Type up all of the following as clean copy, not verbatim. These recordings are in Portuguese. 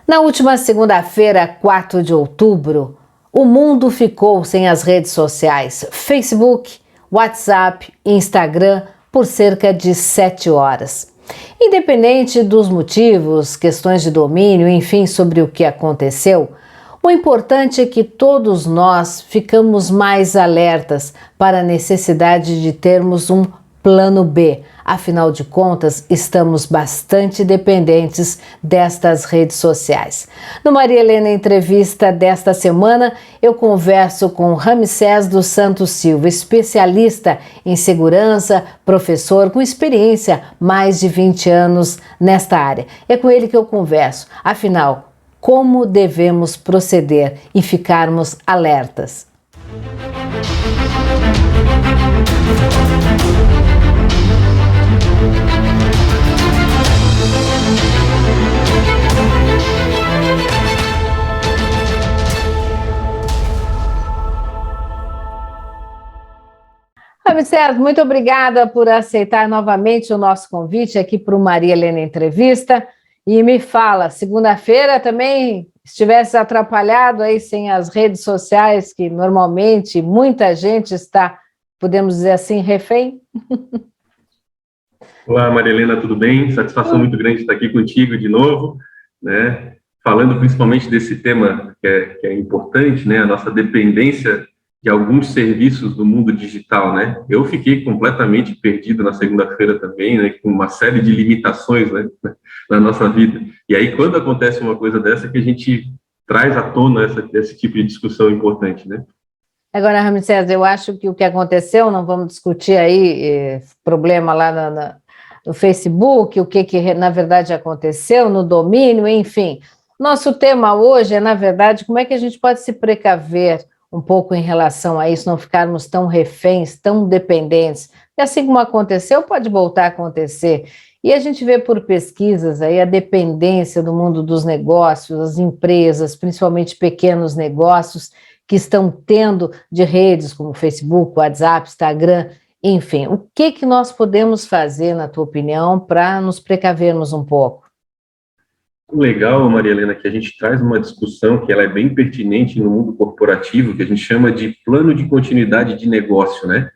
Na última segunda-feira, 4 de outubro, o mundo ficou sem as redes sociais Facebook, WhatsApp e Instagram por cerca de 7 horas. Independente dos motivos, questões de domínio, enfim, sobre o que aconteceu, o importante é que todos nós ficamos mais alertas para a necessidade de termos um plano B. Afinal de contas, estamos bastante dependentes destas redes sociais. No Maria Helena Entrevista desta semana, eu converso com Ramsés dos Santos Silva, especialista em segurança, professor com experiência, mais de 20 anos nesta área. É com ele que eu converso. Afinal, como devemos proceder e ficarmos alertas? Ramsés, muito obrigada por aceitar novamente o nosso convite aqui para o Maria Helena Entrevista. E me fala, segunda-feira também estivesse atrapalhado aí sem as redes sociais, que normalmente muita gente está, podemos dizer assim, refém? Olá, Maria Helena, tudo bem? Satisfação muito grande estar aqui contigo de novo, né? Falando principalmente desse tema que é importante, né? A nossa dependência de alguns serviços do mundo digital, né? Eu fiquei completamente perdido na segunda-feira também, né? Com uma série de limitações, né? Na nossa vida. E aí, quando acontece uma coisa dessa, que a gente traz à tona esse tipo de discussão importante, né? Agora, Ramsés, eu acho que o que aconteceu, não vamos discutir aí problema lá no Facebook, o que na verdade aconteceu, no domínio, enfim. Nosso tema hoje é, na verdade, como é que a gente pode se precaver um pouco em relação a isso, não ficarmos tão reféns, tão dependentes. E assim como aconteceu, pode voltar a acontecer. E a gente vê por pesquisas aí a dependência do mundo dos negócios, as empresas, principalmente pequenos negócios, que estão tendo de redes como Facebook, WhatsApp, Instagram, enfim. O que nós podemos fazer, na tua opinião, para nos precavermos um pouco? Legal, Maria Helena, que a gente traz uma discussão que ela é bem pertinente no mundo corporativo, que a gente chama de plano de continuidade de negócio, né?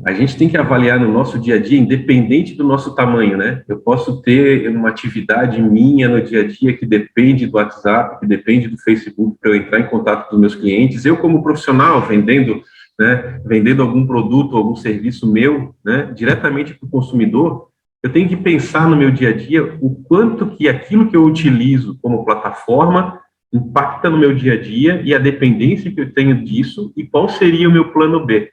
A gente tem que avaliar no nosso dia a dia, independente do nosso tamanho, né? Eu posso ter uma atividade minha no dia a dia que depende do WhatsApp, que depende do Facebook para eu entrar em contato com os meus clientes. Eu, como profissional, vendendo, né, vendendo algum produto, algum serviço meu, né, diretamente para o consumidor, eu tenho que pensar no meu dia a dia o quanto que aquilo que eu utilizo como plataforma impacta no meu dia a dia e a dependência que eu tenho disso e qual seria o meu plano B,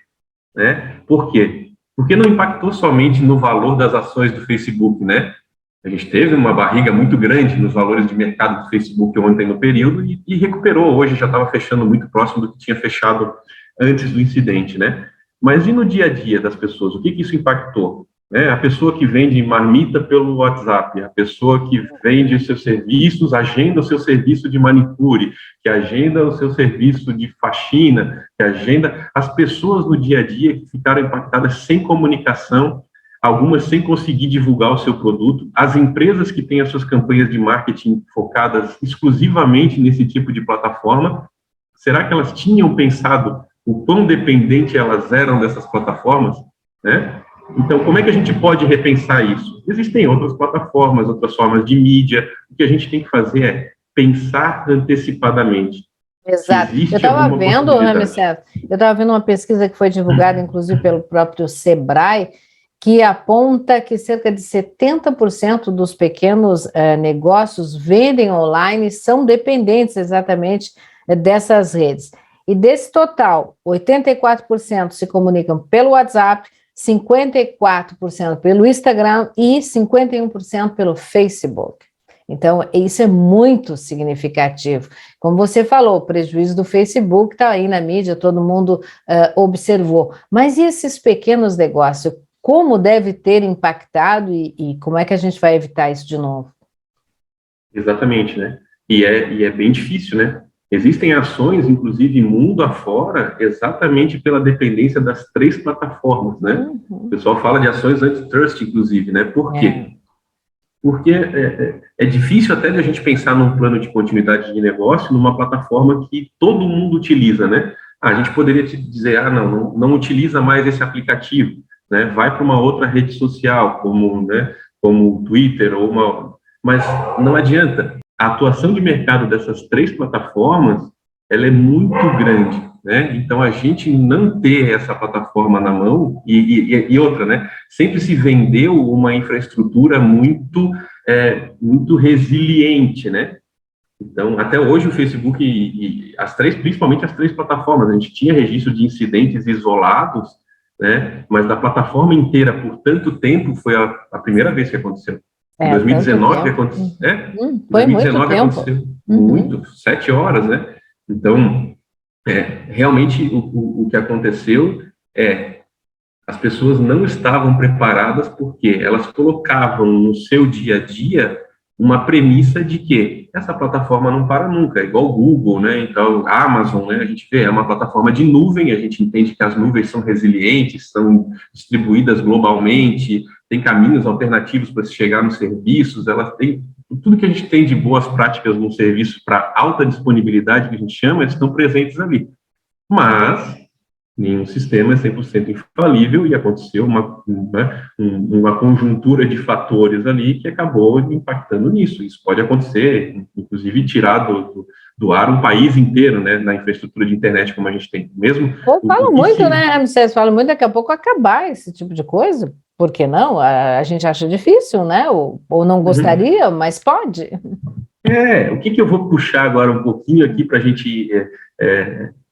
né? Por quê? Porque não impactou somente no valor das ações do Facebook, né? A gente teve uma barriga muito grande nos valores de mercado do Facebook ontem no período e recuperou. Hoje já estava fechando muito próximo do que tinha fechado antes do incidente, né? Mas e no dia a dia das pessoas? O que isso impactou? A pessoa que vende marmita pelo WhatsApp, a pessoa que vende os seus serviços, agenda o seu serviço de manicure, que agenda o seu serviço de faxina, que agenda as pessoas no dia a dia que ficaram impactadas sem comunicação, algumas sem conseguir divulgar o seu produto, as empresas que têm as suas campanhas de marketing focadas exclusivamente nesse tipo de plataforma, será que elas tinham pensado o quão dependente elas eram dessas plataformas, né? Então, como é que a gente pode repensar isso? Existem outras plataformas, outras formas de mídia. O que a gente tem que fazer é pensar antecipadamente. Exato. Eu estava vendo, Ramsés, uma pesquisa que foi divulgada, inclusive, pelo próprio Sebrae, que aponta que cerca de 70% dos pequenos negócios vendem online e são dependentes exatamente dessas redes. E desse total, 84% se comunicam pelo WhatsApp, 54% pelo Instagram e 51% pelo Facebook. Então, isso é muito significativo. Como você falou, o prejuízo do Facebook está aí na mídia, todo mundo observou. Mas e esses pequenos negócios? Como deve ter impactado e como é que a gente vai evitar isso de novo? Exatamente, né? E é bem difícil, né? Existem ações, inclusive, mundo afora, exatamente pela dependência das 3 plataformas, né? O pessoal fala de ações antitrust, inclusive, né? Por quê? Porque é difícil até de a gente pensar num plano de continuidade de negócio numa plataforma que todo mundo utiliza, né? A gente poderia te dizer, não utiliza mais esse aplicativo, né? Vai para uma outra rede social, como o Twitter mas não adianta. A atuação de mercado dessas três plataformas, ela é muito grande, né? Então, a gente não ter essa plataforma na mão e outra, né? Sempre se vendeu uma infraestrutura muito resiliente, né? Então, até hoje o Facebook e principalmente as três plataformas, a gente tinha registro de incidentes isolados, né? Mas da plataforma inteira por tanto tempo foi a primeira vez que aconteceu. Em 2019 aconteceu, foi 2019 muito tempo. Aconteceu muito, 7 horas, né? Então, realmente o que aconteceu as pessoas não estavam preparadas porque elas colocavam no seu dia a dia uma premissa de que essa plataforma não para nunca, é igual o Google, né? Então, a Amazon, né? A gente vê, é uma plataforma de nuvem, a gente entende que as nuvens são resilientes, são distribuídas globalmente, tem caminhos alternativos para se chegar nos serviços, elas têm tudo que a gente tem de boas práticas no serviço para alta disponibilidade, que a gente chama, eles estão presentes ali. Mas nenhum sistema é 100% infalível e aconteceu uma conjuntura de fatores ali que acabou impactando nisso. Isso pode acontecer, inclusive tirar do ar um país inteiro, né, na infraestrutura de internet como a gente tem. Mesmo. Falam muito, né, vocês falam muito, daqui a pouco acabar esse tipo de coisa. Por que não? A gente acha difícil, né? Ou não gostaria, mas pode. O que eu vou puxar agora um pouquinho aqui para a gente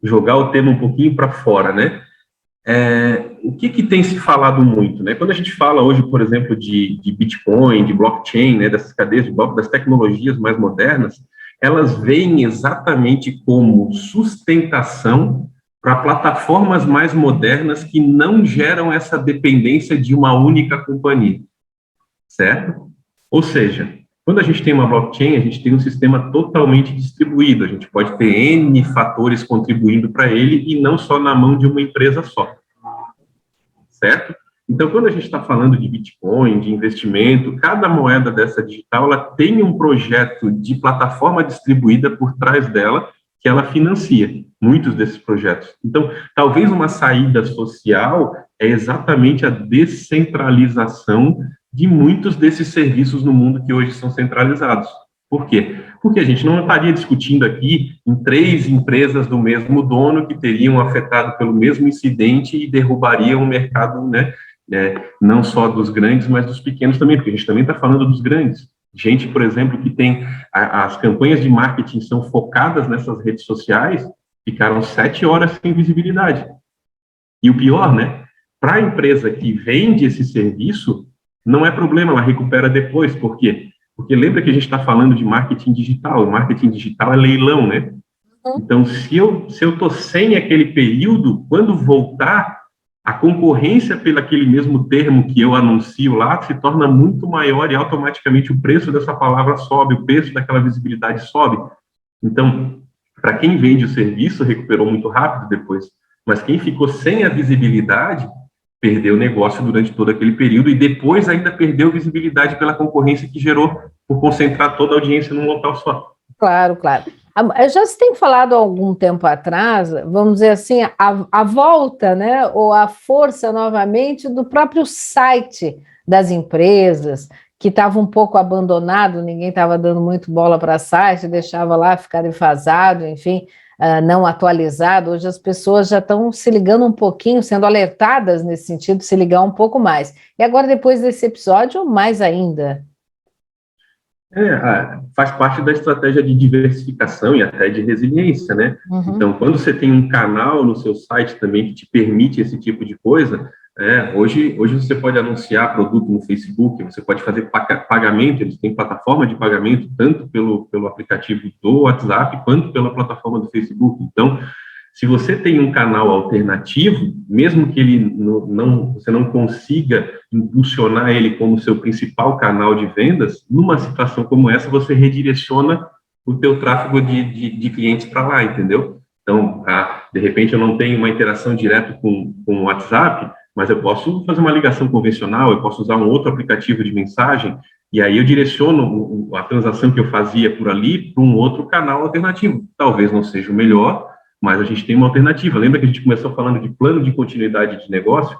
jogar o tema um pouquinho para fora, né? O que tem se falado muito, né? Quando a gente fala hoje, por exemplo, de Bitcoin, de blockchain, né, dessas cadeias de bloco, das tecnologias mais modernas, elas vêm exatamente como sustentação para plataformas mais modernas que não geram essa dependência de uma única companhia, certo? Ou seja, quando a gente tem uma blockchain, a gente tem um sistema totalmente distribuído, a gente pode ter N fatores contribuindo para ele e não só na mão de uma empresa só, certo? Então, quando a gente está falando de Bitcoin, de investimento, cada moeda dessa digital, ela tem um projeto de plataforma distribuída por trás dela que ela financia muitos desses projetos. Então, talvez uma saída social é exatamente a descentralização de muitos desses serviços no mundo que hoje são centralizados. Por quê? Porque a gente não estaria discutindo aqui em 3 empresas do mesmo dono que teriam afetado pelo mesmo incidente e derrubariam o mercado, né? Não só dos grandes, mas dos pequenos também, porque a gente também está falando dos grandes. Gente, por exemplo, que tem as campanhas de marketing são focadas nessas redes sociais, ficaram 7 horas sem visibilidade. E o pior, né? Para a empresa que vende esse serviço, não é problema, ela recupera depois. Por quê? Porque lembra que a gente está falando de marketing digital. O marketing digital é leilão, né? Então, se eu estou sem aquele período, quando voltar, a concorrência pelo aquele mesmo termo que eu anuncio lá se torna muito maior e automaticamente o preço dessa palavra sobe, o preço daquela visibilidade sobe. Então, para quem vende o serviço, recuperou muito rápido depois. Mas quem ficou sem a visibilidade, perdeu o negócio durante todo aquele período e depois ainda perdeu visibilidade pela concorrência que gerou por concentrar toda a audiência num local só. Claro, claro. Já se tem falado há algum tempo atrás, vamos dizer assim, a volta, né, ou a força novamente do próprio site das empresas, que estava um pouco abandonado, ninguém estava dando muito bola para site, deixava lá ficar defasado, enfim, não atualizado. Hoje as pessoas já estão se ligando um pouquinho, sendo alertadas nesse sentido, se ligar um pouco mais. E agora, depois desse episódio, mais ainda. Faz parte da estratégia de diversificação e até de resiliência, né? Então, quando você tem um canal no seu site também que te permite esse tipo de coisa, hoje você pode anunciar produto no Facebook, você pode fazer pagamento, eles têm plataforma de pagamento tanto pelo aplicativo do WhatsApp quanto pela plataforma do Facebook. Então, se você tem um canal alternativo, mesmo que ele você não consiga impulsionar ele como seu principal canal de vendas, numa situação como essa, você redireciona o teu tráfego de clientes para lá, entendeu? Então, de repente, eu não tenho uma interação direta com o WhatsApp, mas eu posso fazer uma ligação convencional, eu posso usar um outro aplicativo de mensagem, E aí eu direciono a transação que eu fazia por ali para um outro canal alternativo. Talvez não seja o melhor, mas a gente tem uma alternativa. Lembra que a gente começou falando de plano de continuidade de negócio?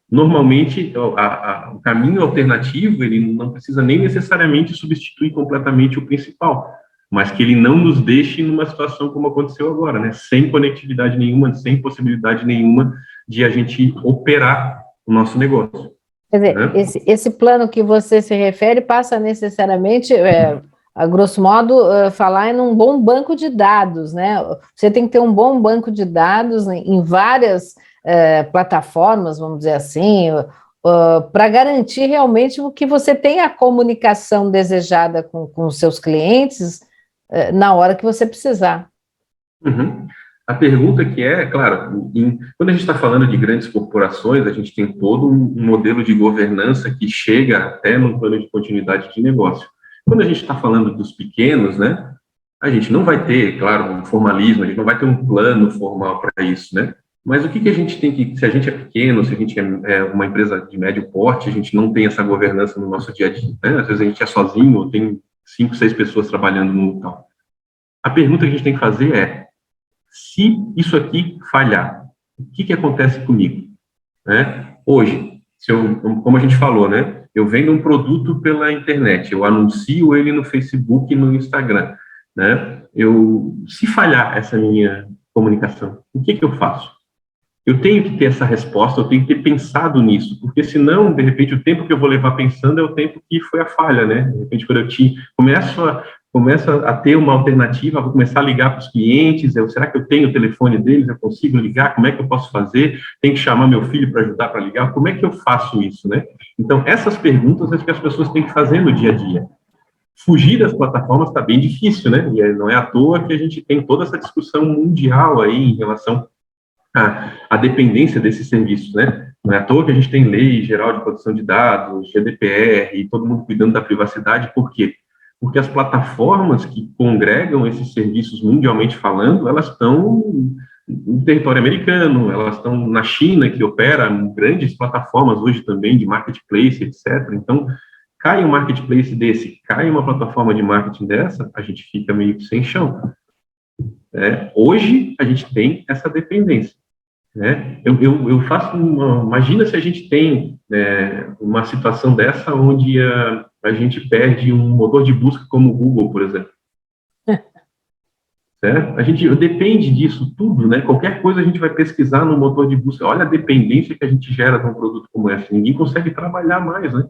Normalmente, o caminho alternativo, ele não precisa nem necessariamente substituir completamente o principal, mas que ele não nos deixe numa situação como aconteceu agora, né? Sem conectividade nenhuma, sem possibilidade nenhuma de a gente operar o nosso negócio. Quer dizer, né? Esse plano que você se refere passa necessariamente, a grosso modo, falar em um bom banco de dados, né? Você tem que ter um bom banco de dados em várias plataformas, vamos dizer assim, para garantir realmente que você tenha a comunicação desejada com os seus clientes na hora que você precisar. Uhum. A pergunta que claro, quando a gente está falando de grandes corporações, a gente tem todo um modelo de governança que chega até no plano de continuidade de negócio. Quando a gente está falando dos pequenos, né, a gente não vai ter, claro, um formalismo, a gente não vai ter um plano formal para isso, né? Mas o que a gente tem que, se a gente é pequeno, se a gente é uma empresa de médio porte, a gente não tem essa governança no nosso dia a dia, né? Às vezes a gente é sozinho, ou tem 5, 6 pessoas trabalhando no local. A pergunta que a gente tem que fazer é: se isso aqui falhar, o que acontece comigo? Né? Hoje, como a gente falou, né? Eu vendo um produto pela internet, eu anuncio ele no Facebook e no Instagram, né? Se falhar essa minha comunicação, o que eu faço? Eu tenho que ter essa resposta, eu tenho que ter pensado nisso, porque senão, de repente, o tempo que eu vou levar pensando é o tempo que foi a falha, né? De repente, quando eu começo a ter uma alternativa, vou começar a ligar para os clientes, será que eu tenho o telefone deles, eu consigo ligar, como é que eu posso fazer? Tenho que chamar meu filho para ajudar para ligar, como é que eu faço isso, né? Então, essas perguntas é que as pessoas têm que fazer no dia a dia. Fugir das plataformas está bem difícil, né? E não é à toa que a gente tem toda essa discussão mundial aí em relação à dependência desses serviços, né? Não é à toa que a gente tem lei geral de proteção de dados, GDPR, e todo mundo cuidando da privacidade. Por quê? Porque as plataformas que congregam esses serviços mundialmente falando, elas estão no território americano, elas estão na China, que opera grandes plataformas hoje também de marketplace, etc. Então, cai um marketplace desse, cai uma plataforma de marketing dessa, a gente fica meio que sem chão. Hoje, a gente tem essa dependência. Eu faço imagina se a gente tem uma situação dessa onde a gente perde um motor de busca como o Google, por exemplo. A gente depende disso tudo, né? Qualquer coisa a gente vai pesquisar no motor de busca. Olha a dependência que a gente gera de um produto como esse. Ninguém consegue trabalhar mais, né?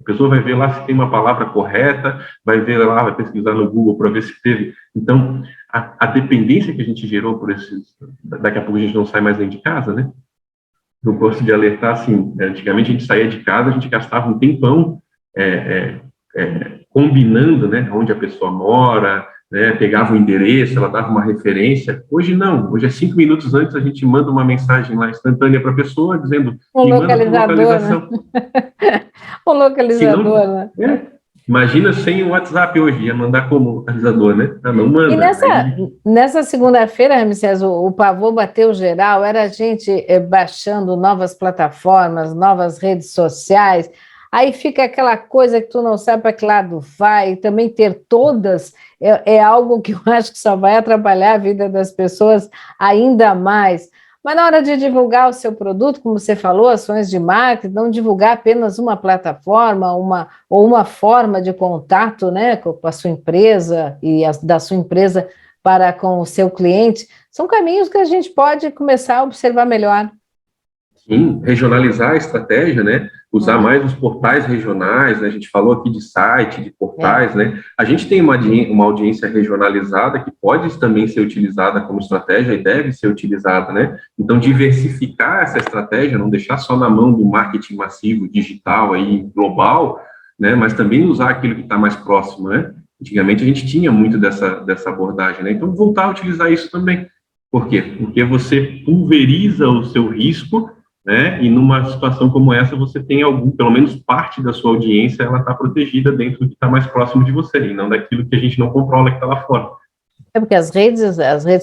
A pessoa vai ver lá se tem uma palavra correta, vai ver lá, vai pesquisar no Google para ver se teve. Então, a dependência que a gente gerou por esses... Daqui a pouco a gente não sai mais nem de casa, né? Eu gosto de alertar, assim, antigamente a gente saía de casa, a gente gastava um tempão combinando, né, onde a pessoa mora, né, pegava o endereço, ela dava uma referência. Hoje não, hoje 5 minutos antes a gente manda uma mensagem lá instantânea para a pessoa, dizendo... Um localizador, localização. Né? Um localizador, né? Imagina sem o WhatsApp hoje, ia mandar como localizador, né? Não manda. E nessa segunda-feira, Ramsés, o pavor bateu geral, era a gente baixando novas plataformas, novas redes sociais, aí fica aquela coisa que tu não sabe para que lado vai, e também ter todas é algo que eu acho que só vai atrapalhar a vida das pessoas ainda mais. Mas na hora de divulgar o seu produto, como você falou, ações de marketing, não divulgar apenas uma plataforma, uma forma de contato, né, com a sua empresa e da sua empresa para com o seu cliente, são caminhos que a gente pode começar a observar melhor. Sim, regionalizar a estratégia, né? Usar mais os portais regionais, né? A gente falou aqui de site, de portais, né? A gente tem uma audiência regionalizada que pode também ser utilizada como estratégia e deve ser utilizada, né? Então, diversificar essa estratégia, não deixar só na mão do marketing massivo, digital, aí, global, né? Mas também usar aquilo que está mais próximo, né? Antigamente, a gente tinha muito dessa abordagem, né? Então, voltar a utilizar isso também. Por quê? Porque você pulveriza o seu risco, né? E numa situação como essa, você tem pelo menos parte da sua audiência, ela está protegida dentro do que está mais próximo de você, e não daquilo que a gente não controla, que está lá fora. É porque as redes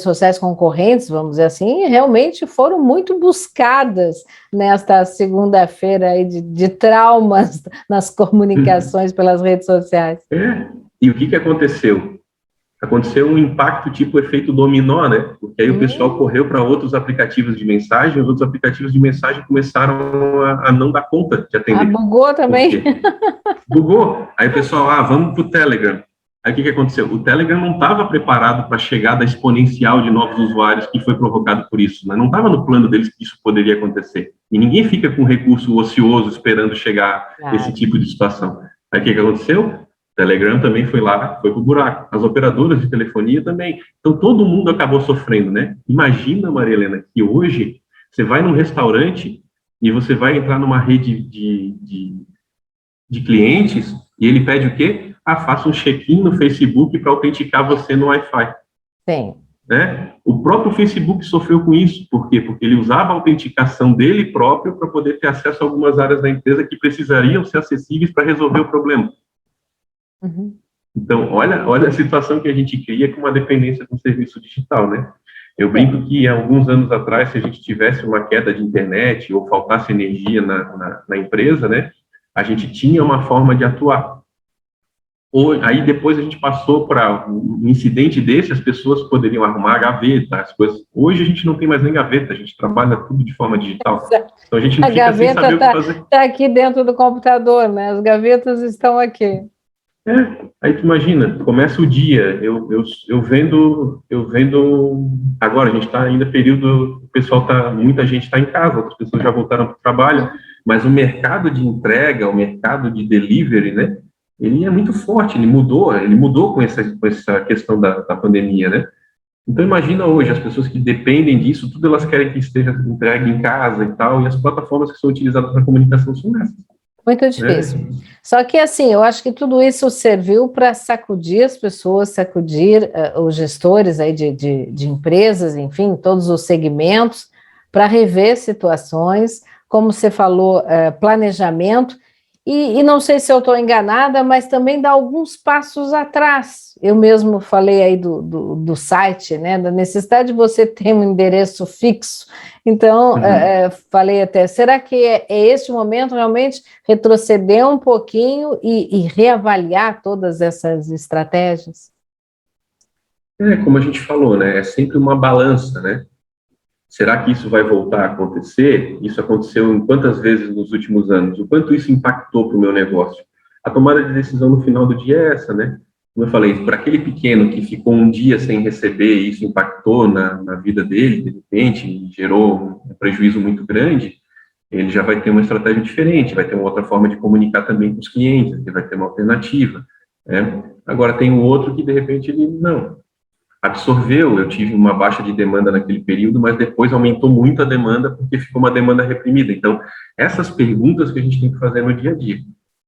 sociais concorrentes, vamos dizer assim, realmente foram muito buscadas nesta segunda-feira aí de traumas nas comunicações pelas redes sociais. E o que aconteceu? Aconteceu um impacto tipo efeito dominó, né? Porque aí o pessoal correu para outros aplicativos de mensagem, os outros aplicativos de mensagem começaram a não dar conta de atender. Bugou também. Bugou. Aí o pessoal, vamos para o Telegram. Aí o que aconteceu? O Telegram não estava preparado para a chegada exponencial de novos usuários que foi provocado por isso, né? Não estava no plano deles que isso poderia acontecer. E ninguém fica com recurso ocioso esperando chegar esse tipo de situação. Aí o que aconteceu? O Telegram também foi lá, foi pro buraco. As operadoras de telefonia também. Então, todo mundo acabou sofrendo, né? Imagina, Maria Helena, que hoje você vai num restaurante e você vai entrar numa rede de clientes e ele pede o quê? Faça um check-in no Facebook para autenticar você no Wi-Fi. Sim. Né? O próprio Facebook sofreu com isso. Por quê? Porque ele usava a autenticação dele próprio para poder ter acesso a algumas áreas da empresa que precisariam ser acessíveis para resolver o problema. Uhum. Então, olha a situação que a gente cria com uma dependência com o serviço digital, né? Eu brinco que há alguns anos atrás, se a gente tivesse uma queda de internet ou faltasse energia na empresa, né, a gente tinha uma forma de atuar. Aí depois a gente passou para um incidente desse, as pessoas poderiam arrumar a gaveta, as coisas. Hoje a gente não tem mais nem gaveta, a gente trabalha tudo de forma digital. Então a gente não fica sem saber o que fazer. Está aqui dentro do computador, né? As gavetas estão aqui. Aí tu imagina, começa o dia, eu vendo, agora a gente está ainda período, muita gente está em casa, outras pessoas já voltaram para o trabalho, mas o mercado de entrega, o mercado de delivery, né, ele é muito forte, ele mudou com essa questão da pandemia, né? Então imagina hoje, as pessoas que dependem disso, tudo elas querem que esteja entregue em casa e tal, e as plataformas que são utilizadas para comunicação são essas. Muito difícil. Só que, assim, eu acho que tudo isso serviu para sacudir as pessoas, sacudir os gestores aí de empresas, enfim, todos os segmentos, para rever situações, como você falou, planejamento, e não sei se eu estou enganada, mas também dá alguns passos atrás. Eu mesmo falei aí do site, né, da necessidade de você ter um endereço fixo. Então, falei até, será que é este momento realmente retroceder um pouquinho e reavaliar todas essas estratégias? Como a gente falou, né, é sempre uma balança, né? Será que isso vai voltar a acontecer? Isso aconteceu em quantas vezes nos últimos anos? O quanto isso impactou para o meu negócio? A tomada de decisão no final do dia é essa, né? Como eu falei, para aquele pequeno que ficou um dia sem receber e isso impactou na vida dele, de repente, e gerou um prejuízo muito grande, ele já vai ter uma estratégia diferente, vai ter uma outra forma de comunicar também com os clientes, ele vai ter uma alternativa, né? Agora, tem o outro que, de repente, ele não absorveu, eu tive uma baixa de demanda naquele período, mas depois aumentou muito a demanda porque ficou uma demanda reprimida. Então, essas perguntas que a gente tem que fazer no dia a dia,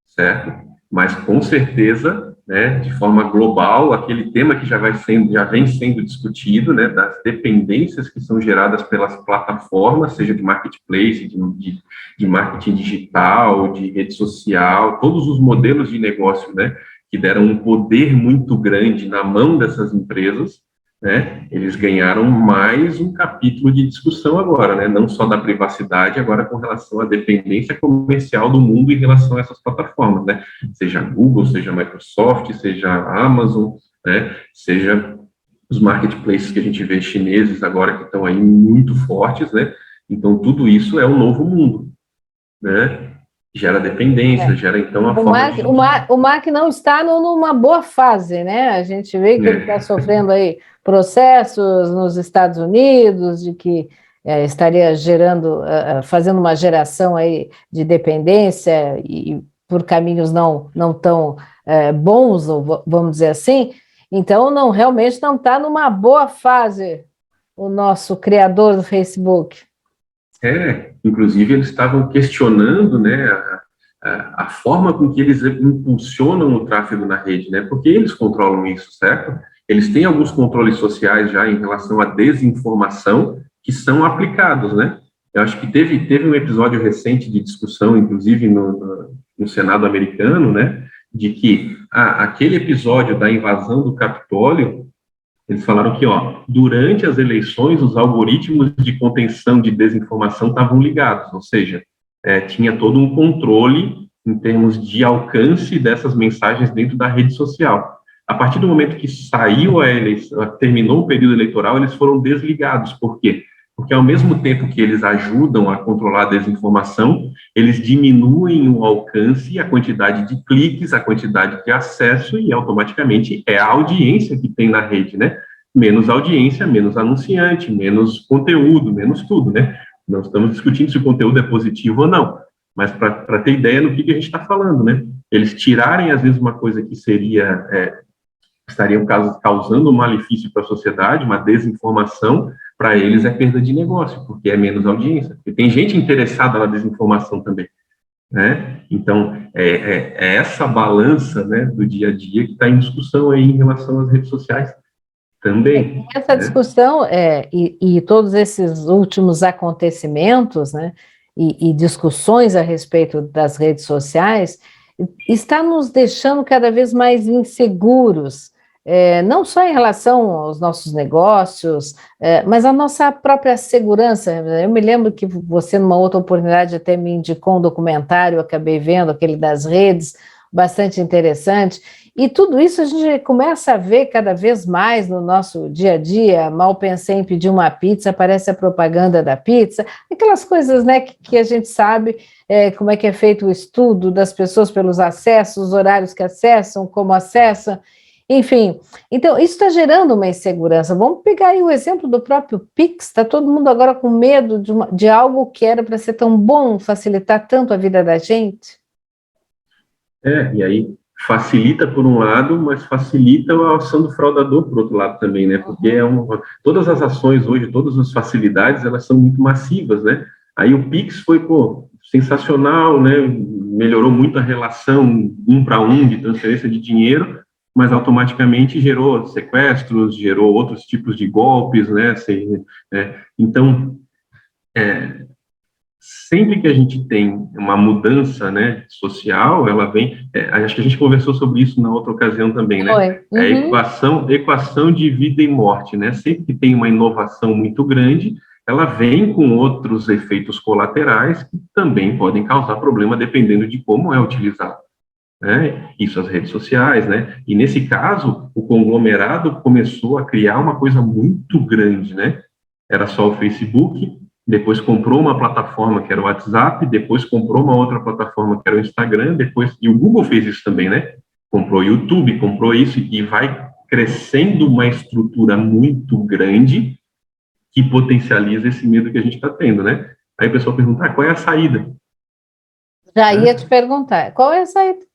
certo? Mas, com certeza, né, de forma global, aquele tema que já vem sendo discutido, né, das dependências que são geradas pelas plataformas, seja de marketplace, de marketing digital, de rede social, todos os modelos de negócio, né, que deram um poder muito grande na mão dessas empresas, né, eles ganharam mais um capítulo de discussão agora, né, não só da privacidade, agora com relação à dependência comercial do mundo em relação a essas plataformas, né, seja Google, seja Microsoft, seja Amazon, né, seja os marketplaces que a gente vê chineses agora que estão aí muito fortes, né, então tudo isso é um novo mundo, né, gera dependência, gera então a forma de... O MAC não está numa boa fase, né? A gente vê que ele está sofrendo aí processos nos Estados Unidos, de que estaria fazendo uma geração aí de dependência e por caminhos não tão bons, vamos dizer assim. Então, realmente não está numa boa fase o nosso criador do Facebook. Inclusive eles estavam questionando, né, a forma com que eles impulsionam o tráfego na rede, né, porque eles controlam isso, certo? Eles têm alguns controles sociais já em relação à desinformação que são aplicados, né? Eu acho que teve um episódio recente de discussão, inclusive no Senado americano, né, de que aquele episódio da invasão do Capitólio Eles falaram que, ó, durante as eleições, os algoritmos de contenção de desinformação estavam ligados, ou seja, tinha todo um controle em termos de alcance dessas mensagens dentro da rede social. A partir do momento que saiu a eleição, terminou o período eleitoral, eles foram desligados. Por quê? Porque ao mesmo tempo que eles ajudam a controlar a desinformação, eles diminuem o alcance, a quantidade de cliques, a quantidade de acesso e automaticamente é a audiência que tem na rede, né? Menos audiência, menos anunciante, menos conteúdo, menos tudo, né? Não estamos discutindo se o conteúdo é positivo ou não, mas para ter ideia do que a gente está falando, né? Eles tirarem, às vezes, uma coisa que estariam causando um malefício para a sociedade, uma desinformação, para eles é perda de negócio, porque é menos audiência. Porque tem gente interessada na desinformação também, né? Então, é essa balança, né, do dia a dia que está em discussão aí em relação às redes sociais também. Essa discussão e todos esses últimos acontecimentos, né, e discussões a respeito das redes sociais, está nos deixando cada vez mais inseguros, não só em relação aos nossos negócios, mas a nossa própria segurança. Eu me lembro que você, numa outra oportunidade, até me indicou um documentário, eu acabei vendo, aquele das redes, bastante interessante, e tudo isso a gente começa a ver cada vez mais no nosso dia a dia. Mal pensei em pedir uma pizza, aparece a propaganda da pizza, aquelas coisas, né, que a gente sabe como é que é feito o estudo das pessoas pelos acessos, os horários que acessam, como acessam, enfim. Então, isso está gerando uma insegurança. Vamos pegar aí o exemplo do próprio Pix. Está todo mundo agora com medo de algo que era para ser tão bom, facilitar tanto a vida da gente. E aí facilita por um lado, mas facilita a ação do fraudador por outro lado também, né? Porque todas as ações hoje, todas as facilidades, elas são muito massivas, né? Aí o Pix foi, sensacional, né? Melhorou muito a relação 1 para 1 de transferência de dinheiro, mas automaticamente gerou sequestros, gerou outros tipos de golpes, né? Então, sempre que a gente tem uma mudança, né, social, ela vem, acho que a gente conversou sobre isso na outra ocasião também, né? A equação de vida e morte, né? Sempre que tem uma inovação muito grande, ela vem com outros efeitos colaterais que também podem causar problema dependendo de como é utilizado, né? Isso as redes sociais, né? E nesse caso, o conglomerado começou a criar uma coisa muito grande, né? Era só o Facebook, depois comprou uma plataforma que era o WhatsApp, depois comprou uma outra plataforma que era o Instagram, e o Google fez isso também, né? Comprou o YouTube, comprou isso, e vai crescendo uma estrutura muito grande que potencializa esse medo que a gente está tendo, né? Aí o pessoal pergunta, qual é a saída? Já ia te perguntar, qual é a saída?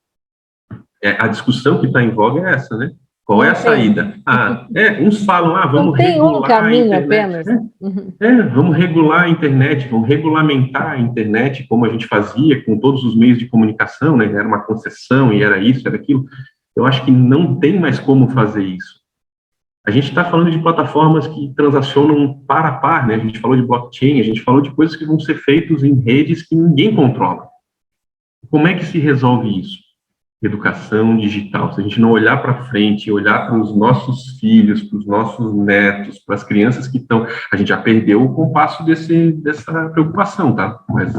A discussão que está em voga é essa, né? Qual é a saída? Uns falam, vamos regular a internet. Vamos regular a internet, vamos regulamentar a internet, como a gente fazia com todos os meios de comunicação, né? Era uma concessão e era isso, era aquilo. Eu acho que não tem mais como fazer isso. A gente está falando de plataformas que transacionam par a par, né? A gente falou de blockchain, a gente falou de coisas que vão ser feitas em redes que ninguém controla. Como é que se resolve isso? Educação digital. Se a gente não olhar para frente, olhar para os nossos filhos, para os nossos netos, para as crianças que estão... A gente já perdeu o compasso dessa preocupação, tá? Mas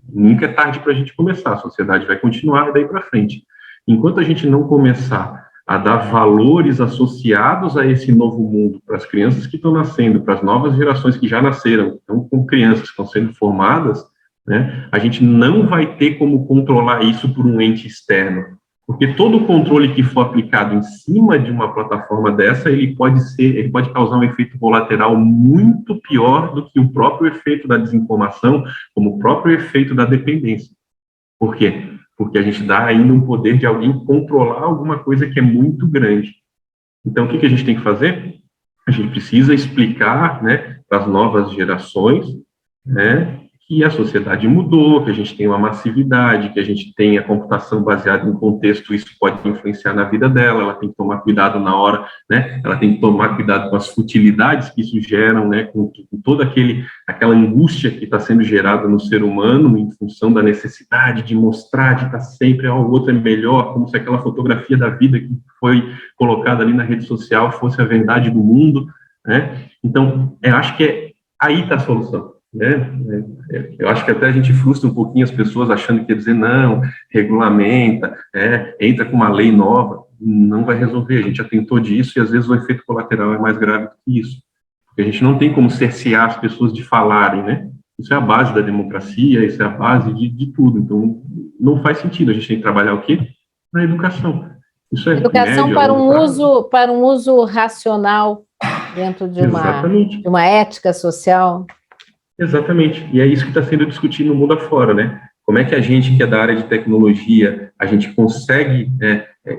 nunca é tarde para a gente começar. A sociedade vai continuar daí para frente. Enquanto a gente não começar a dar valores associados a esse novo mundo para as crianças que estão nascendo, para as novas gerações que já nasceram, estão com crianças que estão sendo formadas, né, a gente não vai ter como controlar isso por um ente externo. Porque todo o controle que for aplicado em cima de uma plataforma dessa, ele pode causar um efeito colateral muito pior do que o próprio efeito da desinformação, como o próprio efeito da dependência. Por quê? Porque a gente dá ainda um poder de alguém controlar alguma coisa que é muito grande. Então, o que a gente tem que fazer? A gente precisa explicar, né, para as novas gerações, né, que a sociedade mudou, que a gente tem uma massividade, que a gente tem a computação baseada em contexto, isso pode influenciar na vida dela, ela tem que tomar cuidado na hora, né, ela tem que tomar cuidado com as futilidades que isso geram, né, com toda aquela angústia que está sendo gerada no ser humano, em função da necessidade de mostrar, de estar sempre, o outro é melhor, como se aquela fotografia da vida que foi colocada ali na rede social fosse a verdade do mundo, né, então, eu acho que aí está a solução. Né? Eu acho que até a gente frustra um pouquinho as pessoas achando que quer dizer, não, regulamenta, entra com uma lei nova, não vai resolver, a gente já tentou disso e às vezes o efeito colateral é mais grave do que isso, porque a gente não tem como cercear as pessoas de falarem, né? Isso é a base da democracia, isso é a base de tudo, então não faz sentido, a gente tem que trabalhar o quê? Na educação. Isso é educação médio, para um uso racional dentro de uma ética social. Exatamente, e é isso que está sendo discutido no mundo afora, né? Como é que a gente, que é da área de tecnologia, a gente consegue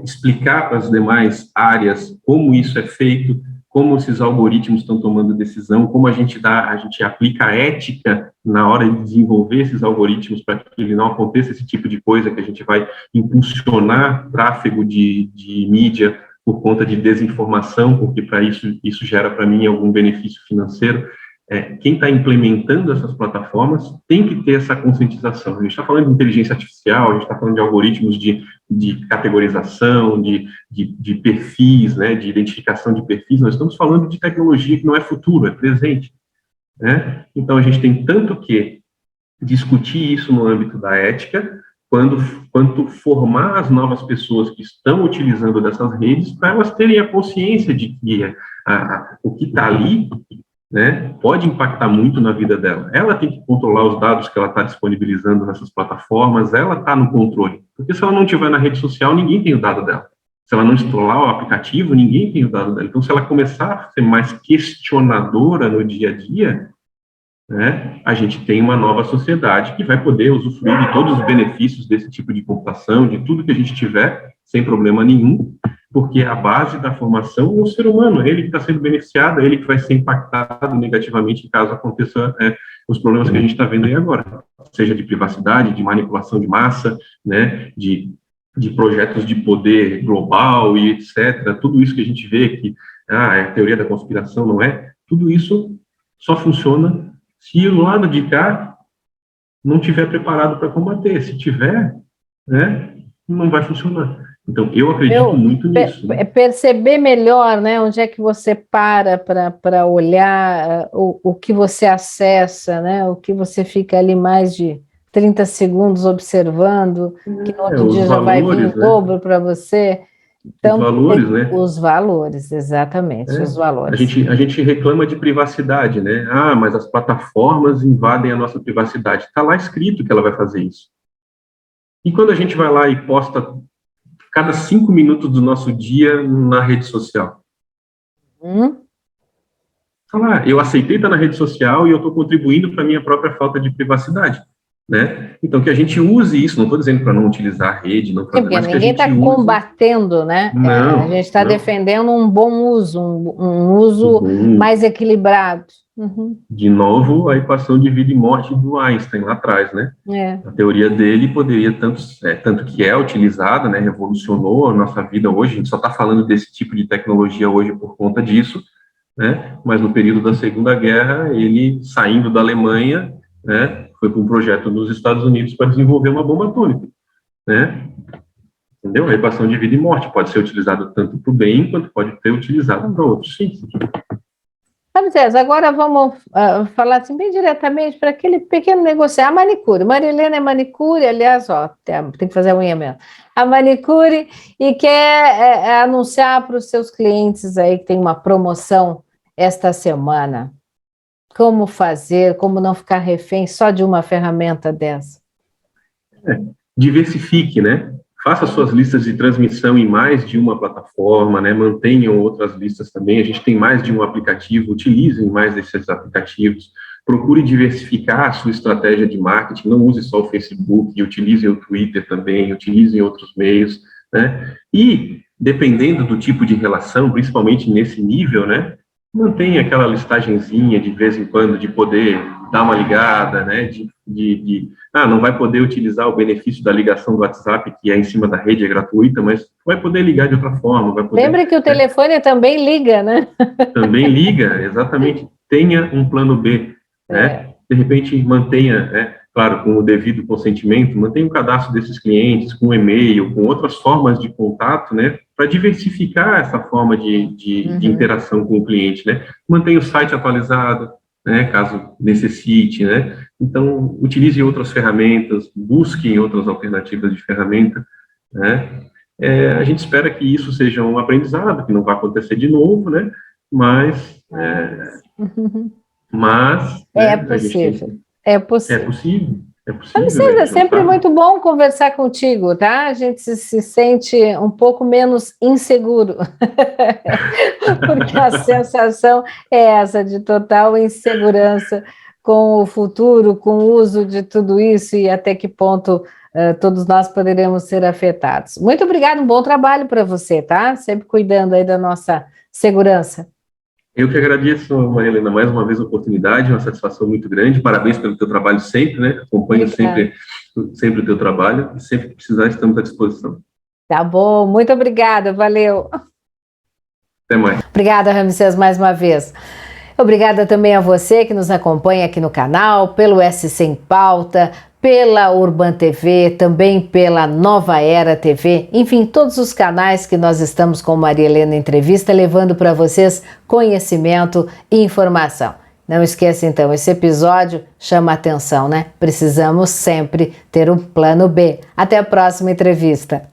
explicar para as demais áreas como isso é feito, como esses algoritmos estão tomando decisão, como a gente aplica a ética na hora de desenvolver esses algoritmos para que ele não aconteça esse tipo de coisa, que a gente vai impulsionar tráfego de mídia por conta de desinformação, porque para isso gera para mim algum benefício financeiro. Quem está implementando essas plataformas tem que ter essa conscientização. A gente está falando de inteligência artificial, a gente está falando de algoritmos de categorização, de perfis, né, de identificação de perfis. Nós estamos falando de tecnologia que não é futuro, é presente. Né? Então, a gente tem tanto que discutir isso no âmbito da ética, quanto formar as novas pessoas que estão utilizando dessas redes para elas terem a consciência de que o que está ali, né, pode impactar muito na vida dela. Ela tem que controlar os dados que ela está disponibilizando nessas plataformas, ela está no controle. Porque se ela não estiver na rede social, ninguém tem o dado dela. Se ela não instalar o aplicativo, ninguém tem o dado dela. Então, se ela começar a ser mais questionadora no dia a dia, né, a gente tem uma nova sociedade que vai poder usufruir de todos os benefícios desse tipo de computação, de tudo que a gente tiver, sem problema nenhum, porque a base da formação é o ser humano, ele que está sendo beneficiado, ele que vai ser impactado negativamente caso aconteça os problemas que a gente está vendo aí agora, seja de privacidade, de manipulação de massa, né, de projetos de poder global e etc. Tudo isso que a gente vê que é a teoria da conspiração, não é? Tudo isso só funciona se o lado de cá não tiver preparado para combater. Se tiver, né, não vai funcionar. Então, eu acredito muito nisso. Né? Perceber melhor, né, onde é que você para olhar o que você acessa, né, o que você fica ali mais de 30 segundos observando, que no outro dia já vai vir o dobro para você. Então, os valores, né? Os valores, exatamente, os valores. A gente reclama de privacidade, né? Mas as plataformas invadem a nossa privacidade. Está lá escrito que ela vai fazer isso. E quando a gente vai lá e posta cada 5 minutos do nosso dia na rede social? Tá lá, eu aceitei estar na rede social e eu estou contribuindo para a minha própria falta de privacidade. Né? Então, que a gente use isso, não estou dizendo para não utilizar a rede, não para mas ninguém está combatendo, né? Não, a gente está defendendo um bom uso, um uso mais equilibrado. De novo, a equação de vida e morte do Einstein lá atrás, né? A teoria dele poderia, tanto que é utilizada, né, revolucionou a nossa vida hoje, a gente só está falando desse tipo de tecnologia hoje por conta disso, né? Mas no período da Segunda Guerra, ele, saindo da Alemanha, né, foi para um projeto nos Estados Unidos para desenvolver uma bomba atômica, né? Entendeu? A equação de vida e morte pode ser utilizada tanto para o bem, quanto pode ser utilizada para outros fins. Ramsés, agora vamos falar assim, bem diretamente para aquele pequeno negócio, a manicure. Marilena é manicure, aliás, tem que fazer a unha mesmo. A manicure e quer anunciar para os seus clientes aí que tem uma promoção esta semana. Como fazer, como não ficar refém só de uma ferramenta dessa? Diversifique, né? Faça suas listas de transmissão em mais de uma plataforma, né? Mantenham outras listas também. A gente tem mais de um aplicativo, utilizem mais desses aplicativos. Procure diversificar a sua estratégia de marketing, não use só o Facebook, utilize o Twitter também, utilize outros meios, né? E, dependendo do tipo de relação, principalmente nesse nível, né? Mantenha aquela listagenzinha de vez em quando de poder dar uma ligada, né? Não vai poder utilizar o benefício da ligação do WhatsApp, que é em cima da rede, é gratuita, mas vai poder ligar de outra forma. Vai poder, Lembra que o telefone também liga, né? Também liga, exatamente. Tenha um plano B, né? De repente, mantenha, né? Claro, com o devido consentimento, mantenha o cadastro desses clientes com e-mail, com outras formas de contato, né? Para diversificar essa forma de interação com o cliente, né? Mantenha o site atualizado, né? Caso necessite, né? Então, utilize outras ferramentas, busque outras alternativas de ferramenta, né? A gente espera que isso seja um aprendizado, que não vai acontecer de novo, né? Mas É possível. É possível. É possível. É sempre muito bom conversar contigo, tá? A gente se sente um pouco menos inseguro, porque a sensação é essa de total insegurança com o futuro, com o uso de tudo isso e até que ponto todos nós poderemos ser afetados. Muito obrigada, um bom trabalho para você, tá? Sempre cuidando aí da nossa segurança. Eu que agradeço, Maria Helena, mais uma vez a oportunidade, uma satisfação muito grande, parabéns pelo teu trabalho sempre, né? Acompanho sempre o teu trabalho e sempre que precisar estamos à disposição. Tá bom, muito obrigada, valeu. Até mais. Obrigada, Ramsés, mais uma vez. Obrigada também a você que nos acompanha aqui no canal, pelo SC em Pauta, pela Urban TV, também pela Nova Era TV, enfim, todos os canais que nós estamos com Maria Helena Entrevista, levando para vocês conhecimento e informação. Não esqueça então, esse episódio chama a atenção, né? Precisamos sempre ter um plano B. Até a próxima entrevista.